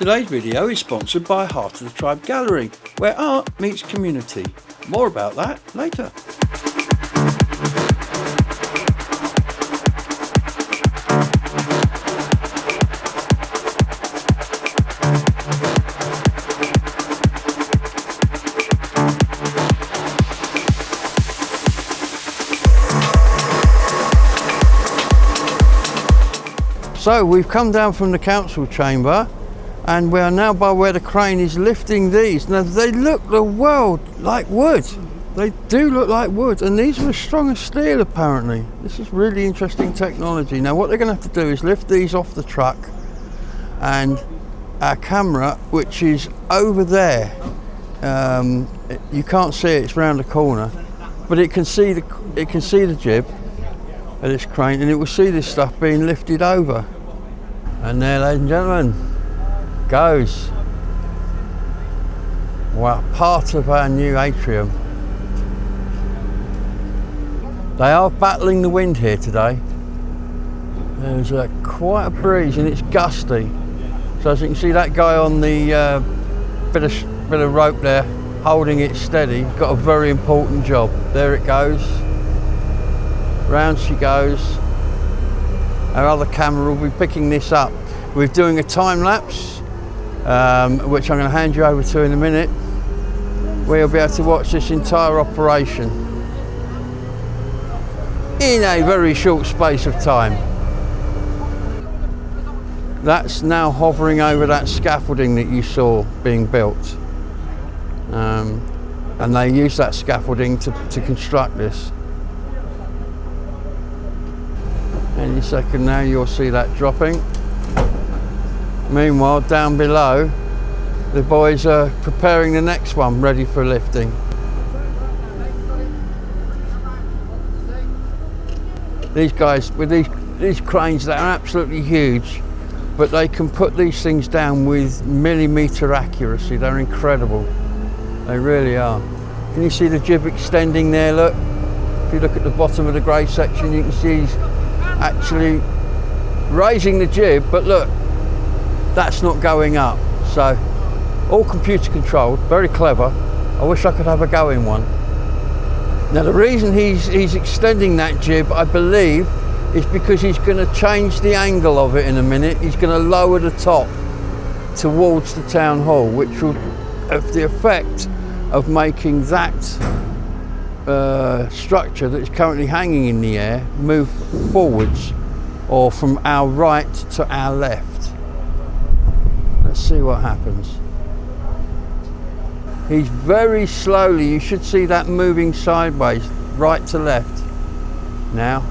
Today's video is sponsored by Heart of the Tribe Gallery, where art meets community. More about that later. So we've come down from the council chamber and we are now by where the crane is lifting these. Now they look the world like wood. They do look like wood, and these are as strong as steel apparently. This is really interesting technology. Now what they're going to have to do is lift these off the truck, and our camera, which is over there, you can't see it, it's round the corner, but it can see the jib of this crane, and it will see this stuff being lifted over. And there, ladies and gentlemen, goes part of our new atrium. They are battling the wind here today. There's quite a breeze and it's gusty. So as you can see, that guy on the bit of rope there holding it steady got a very important job. There it goes. Round she goes. Our other camera will be picking this up. We're doing a time lapse, which I'm going to hand you over to in a minute, where you'll be able to watch this entire operation in a very short space of time. That's now hovering over that scaffolding that you saw being built. And they use that scaffolding to construct this. Any second now you'll see that dropping. Meanwhile, down below, the boys are preparing the next one, ready for lifting. These guys, with these cranes, they're absolutely huge, but they can put these things down with millimetre accuracy. They're incredible. They really are. Can you see the jib extending there? Look. If you look at the bottom of the grey section, you can see he's actually raising the jib, but look, that's not going up. So all computer controlled, very clever. I wish I could have a go in one. Now the reason he's extending that jib, I believe, is because he's going to change the angle of it in a minute. He's going to lower the top towards the town hall, which will have the effect of making that structure that is currently hanging in the air move forwards, or from our right to our left. Let's see what happens. He's very slowly, you should see that moving sideways, right to left. Now.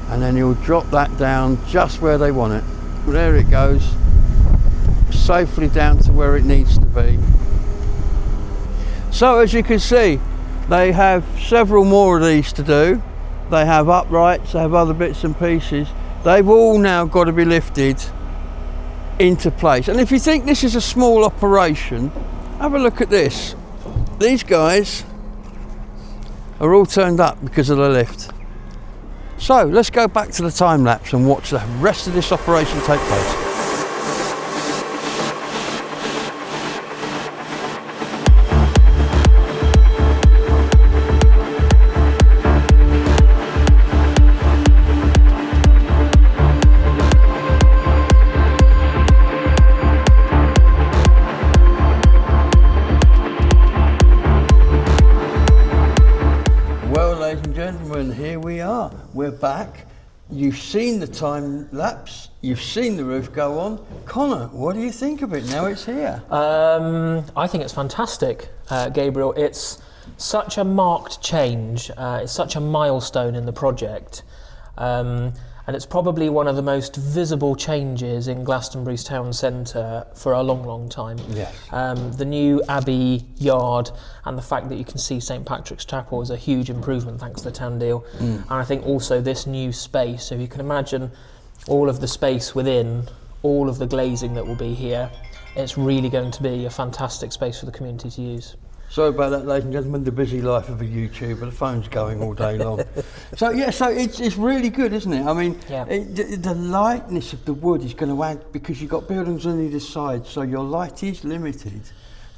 And then he'll drop that down just where they want it. There it goes. Safely down to where it needs to be. So as you can see, they have several more of these to do. They have uprights, they have other bits and pieces. They've all now got to be lifted into place. And if you think this is a small operation, have a look at this. These guys are all turned up because of the lift. So let's go back to the time lapse and watch the rest of this operation take place. Ladies and gentlemen, here we are. We're back. You've seen the time lapse. You've seen the roof go on. Connor, what do you think of it now it's here? I think it's fantastic, Gabriel. It's such a marked change. It's such a milestone in the project. And it's probably one of the most visible changes in Glastonbury's town centre for a long, long time. Yes. The new Abbey Yard and the fact that you can see St Patrick's Chapel is a huge improvement thanks to the town deal. And I think also this new space, so you can imagine all of the space within, all of the glazing that will be here, it's really going to be a fantastic space for the community to use. Sorry about that, ladies and gentlemen, the busy life of a YouTuber. The phone's going all day long. So it's really good, isn't it? I mean, the lightness of the wood is going to add, because you've got buildings on either side, so your light is limited.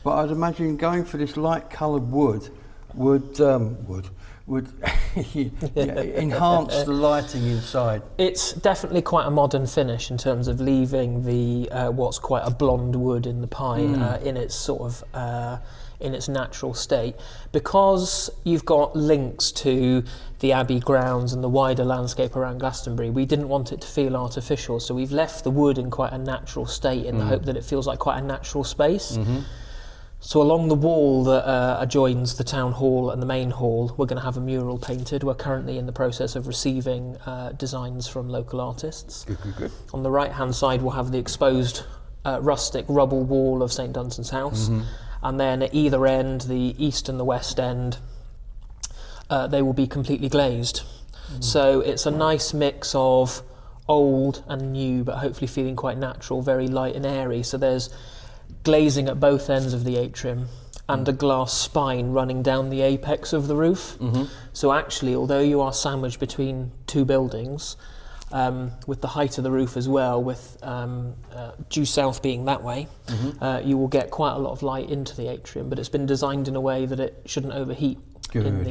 But I'd imagine going for this light coloured wood would enhance the lighting inside. It's definitely quite a modern finish in terms of leaving the what's quite a blonde wood in the pine in its sort of in its natural state. Because you've got links to the Abbey grounds and the wider landscape around Glastonbury, we didn't want it to feel artificial, so we've left the wood in quite a natural state in the hope that it feels like quite a natural space. So along the wall that adjoins the town hall and the main hall, we're going to have a mural painted. We're currently in the process of receiving designs from local artists. Good. On the right-hand side, we'll have the exposed rustic rubble wall of St Dunstan's house. And then at either end, the east and the west end, they will be completely glazed. So it's a nice mix of old and new, but hopefully feeling quite natural, very light and airy. So there's glazing at both ends of the atrium and a glass spine running down the apex of the roof. So actually, although you are sandwiched between two buildings, with the height of the roof as well, with due south being that way, you will get quite a lot of light into the atrium, but it's been designed in a way that it shouldn't overheat in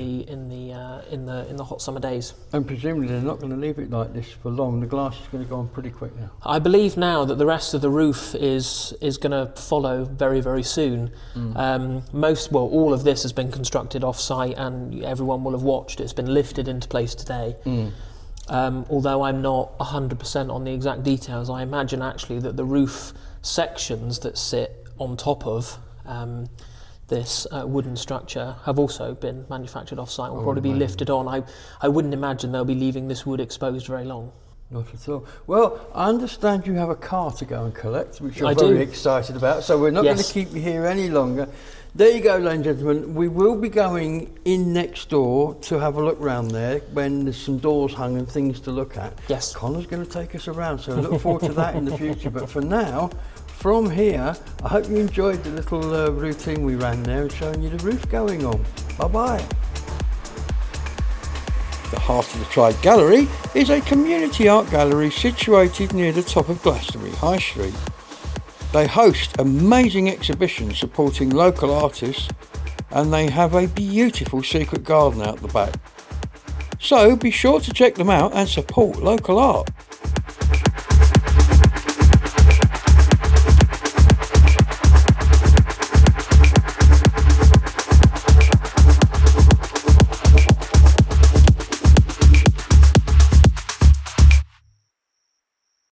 the hot summer days. And presumably they're not going to leave it like this for long. The glass is going to go on pretty quick now. I believe now that the rest of the roof is going to follow very, very soon. All of this has been constructed off-site, and everyone will have watched. It's been lifted into place today. Although I'm not 100% on the exact details, I imagine actually that the roof sections that sit on top of this wooden structure have also been manufactured off-site, will probably be lifted on. I wouldn't imagine they'll be leaving this wood exposed very long. Not at all. Well, I understand you have a car to go and collect, which you're I very do. excited about, so we're not going to keep you here any longer. There you go, ladies and gentlemen. We will be going in next door to have a look round there when there's some doors hung and things to look at. Yes. Connor's going to take us around, so I look forward to that in the future. But for now, from here, I hope you enjoyed the little routine we ran there and showing you the roof going on. Bye-bye. The Heart of the Tide Gallery is a community art gallery situated near the top of Glastonbury High Street. They host amazing exhibitions supporting local artists, and they have a beautiful secret garden out the back. So be sure to check them out and support local art.